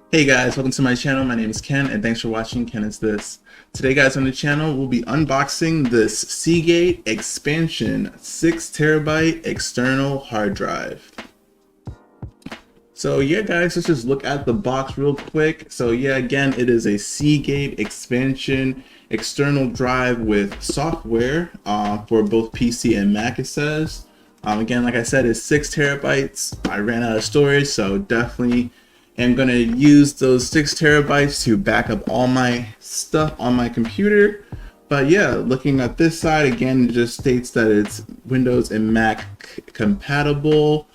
Hey guys, welcome to my channel. My name is Ken and thanks for watching Ken Is This. Today guys on the channel we'll be unboxing this Seagate Expansion 6TB external hard drive. So yeah guys, let's just look at the box real quick. So yeah, again, it is a Seagate Expansion external drive with software for both PC and Mac, it says. Again, like I said, it's 6 terabytes. I ran out of storage, so definitely am going to use those 6 terabytes to back up all my stuff on my computer. But yeah, looking at this side, again, it just states that it's Windows and Mac compatible.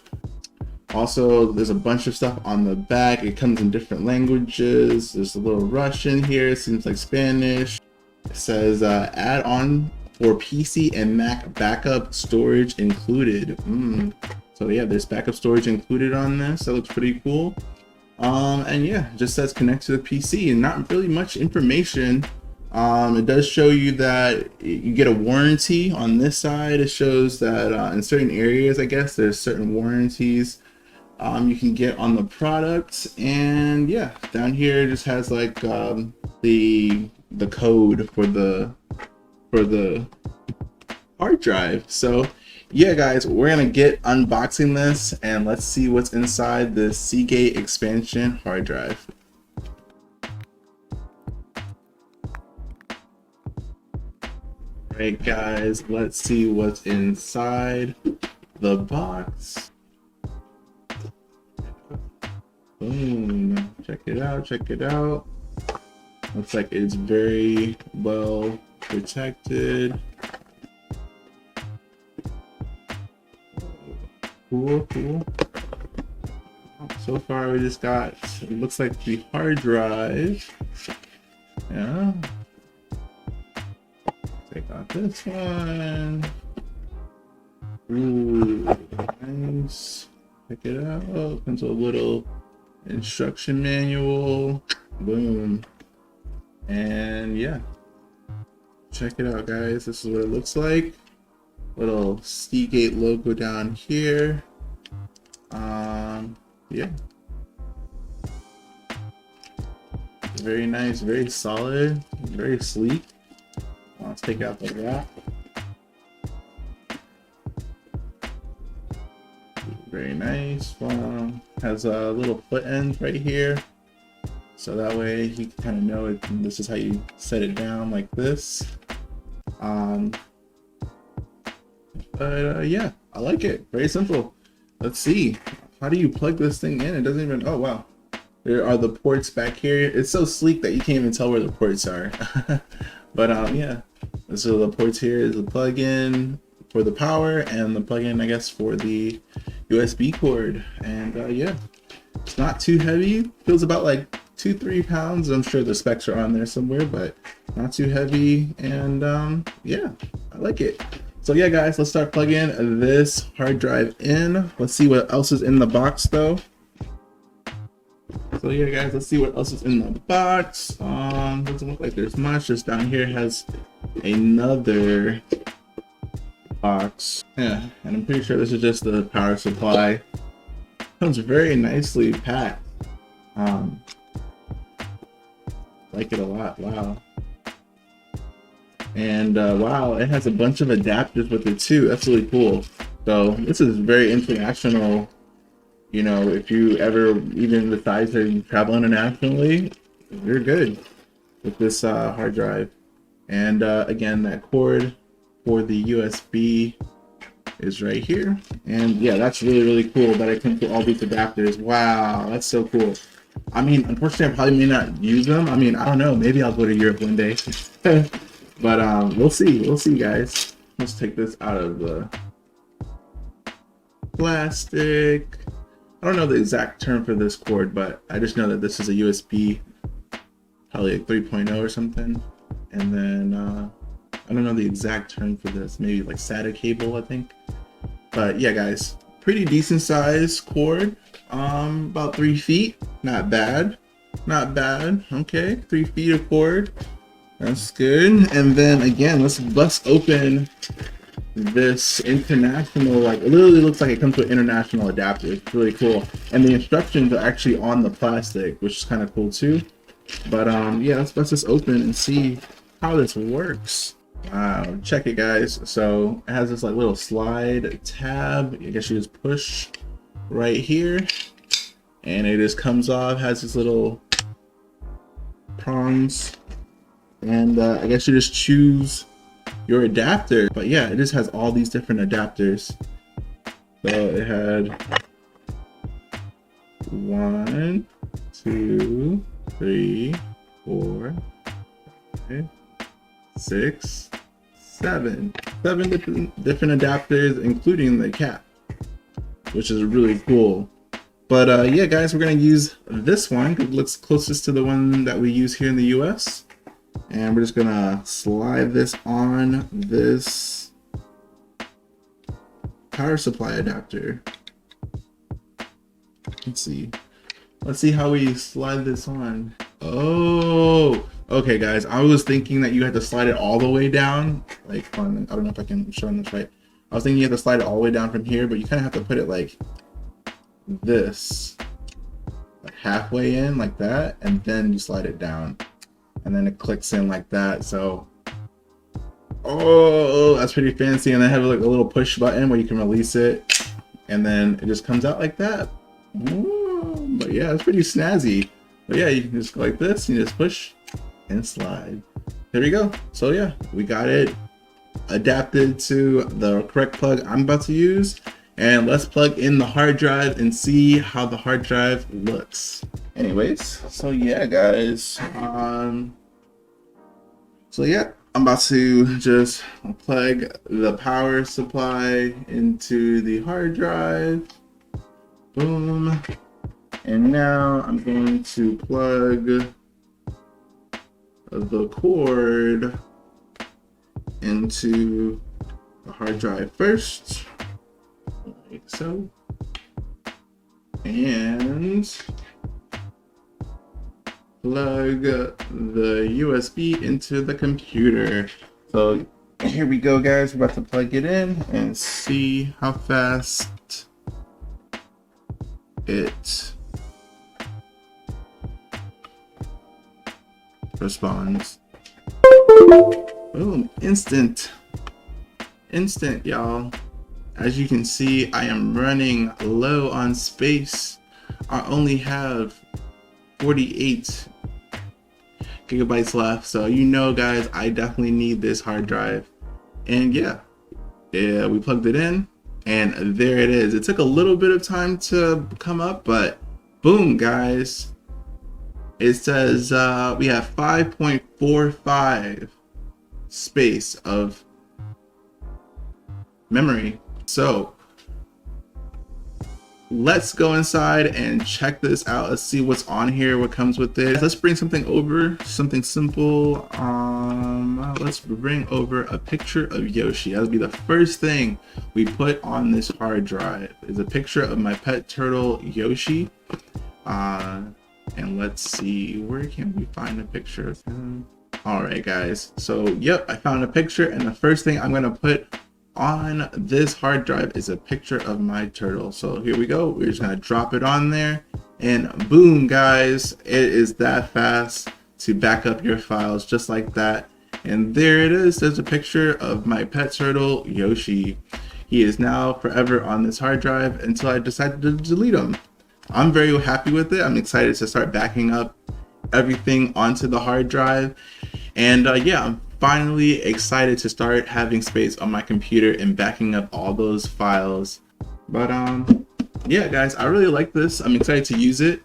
Also, there's a bunch of stuff on the back. It comes in different languages. There's a little Russian here. It seems like Spanish. It says add on for PC and Mac backup storage included. So yeah, there's backup storage included on this. That looks pretty cool. And yeah, it just says connect to the PC and not really much information. It does show you that you get a warranty on this side. It shows that in certain areas, I guess, there's certain warranties you can get on the product. And yeah, down here it just has like the code for the hard drive. So yeah guys, we're gonna get unboxing this and let's see what's inside the Seagate Expansion hard drive. Alright guys, let's see what's inside the box. Boom, check it out, check it out. Looks like it's very well protected. Cool. So far we just got, it looks like the hard drive. Yeah. Take out this one. Ooh, nice. Check it out. Comes with a little instruction manual. Boom. And yeah. Check it out guys. This is what it looks like. Little Seagate logo down here. Yeah, very nice, very solid, very sleek. Let's take out the wrap. Very nice. Has a little foot end right here, so that way you can kind of know it. This is how you set it down, like this. But yeah, I like it. Very simple. Let's see. How do you plug this thing in? It doesn't even, oh wow. There are the ports back here. It's so sleek that you can't even tell where the ports are. But yeah, so the ports here is the plug-in for the power and the plug-in, I guess, for the USB cord. And yeah, it's not too heavy. Feels about like 2-3 pounds. I'm sure the specs are on there somewhere, but not too heavy. And yeah, I like it. So yeah guys, let's start plugging this hard drive in. Let's see what else is in the box though. So yeah guys, let's see what else is in the box. Doesn't look like there's much. Just down here has another box. Yeah, and I'm pretty sure this is just the power supply. Comes very nicely packed. Like it a lot, wow. And wow, it has a bunch of adapters with it too. That's really cool. So this is very international. You know, if you ever even decide to travel internationally, you're good with this hard drive. And again, that cord for the USB is right here. And yeah, that's really cool that it comes with all these adapters. Wow, that's so cool. I mean, unfortunately, I probably may not use them. I mean, I don't know. Maybe I'll go to Europe one day. But we'll see guys. Let's take this out of the plastic. I don't know the exact term for this cord, but I just know that this is a USB, probably like 3.0 or something. And then I don't know the exact term for this, maybe like SATA cable, I think. But yeah guys, pretty decent size cord. About 3 feet, not bad. Okay, 3 feet of cord. That's good. And then again, let's bust open this international, like it literally looks like it comes with international adapters. It's really cool, and the instructions are actually on the plastic, which is kind of cool too. But yeah, let's just open and see how this works. Wow, check it guys. So it has this like little slide tab. I guess you just push right here and it just comes off, has this little prongs, and I guess you just choose your adapter. But yeah, it just has all these different adapters. So it had 1, 2, 3, 4, 5, 6, 7 different adapters, including the cap, which is really cool. But yeah guys, we're gonna use this one because it looks closest to the one that we use here in the US, and we're just gonna slide this on this power supply adapter. Let's see how we slide this on. Oh, okay guys, I was thinking that you had to slide it all the way down, like on, I don't know if I can show this right. I was thinking you had to slide it all the way down from here, but you kind of have to put it like this, like halfway in like that, and then you slide it down, and then it clicks in like that. So oh, that's pretty fancy. And I have like a little push button where you can release it, and then it just comes out like that. Ooh, but yeah, it's pretty snazzy. But yeah, you can just go like this, and you just push and slide. There we go. So yeah, we got it adapted to the correct plug I'm about to use, and let's plug in the hard drive and see how the hard drive looks. Anyways, so yeah guys, so yeah, I'm about to just plug the power supply into the hard drive. Boom. And now I'm going to plug the cord into the hard drive first, like so, and plug the USB into the computer. So here we go guys, we're about to plug it in and see how fast it responds. Boom, instant y'all. As you can see, I am running low on space. I only have 48 gigabytes left, so you know guys, I definitely need this hard drive. And yeah, we plugged it in and there it is. It took a little bit of time to come up, but boom guys, it says we have 5.45 space of memory. So let's go inside and check this out. Let's see what's on here, what comes with it. Let's bring something over, something simple. Let's bring over a picture of Yoshi. That'll be the first thing we put on this hard drive, is a picture of my pet turtle Yoshi. And let's see, where can we find a picture of him? All right guys, so yep, I found a picture, and the first thing I'm gonna put on this hard drive is a picture of my turtle. So here we go, we're just gonna drop it on there, and boom guys, it is that fast to back up your files just like that. And there it is, there's a picture of my pet turtle Yoshi. He is now forever on this hard drive until I decide to delete him. I'm very happy with it. I'm excited to start backing up everything onto the hard drive. And yeah, I'm finally excited to start having space on my computer and backing up all those files. But yeah guys, I really like this. I'm excited to use it.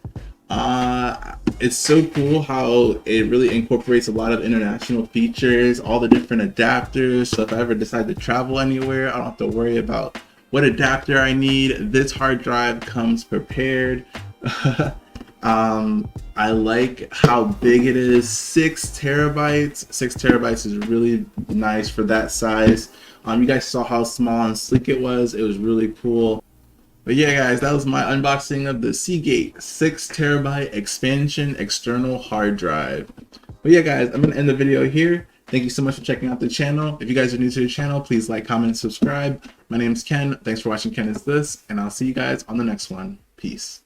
It's so cool how it really incorporates a lot of international features, all the different adapters. So if I ever decide to travel anywhere, I don't have to worry about what adapter I need. This hard drive comes prepared. I like how big it is, 6 terabytes. 6 terabytes is really nice for that size. You guys saw how small and sleek it was. It was really cool. But yeah guys, that was my unboxing of the Seagate 6 terabyte expansion external hard drive. But yeah guys, I'm gonna end the video here. Thank you so much for checking out the channel. If you guys are new to the channel, please like, comment, and subscribe. My name's Ken. Thanks for watching Ken Is This, and I'll see you guys on the next one. Peace.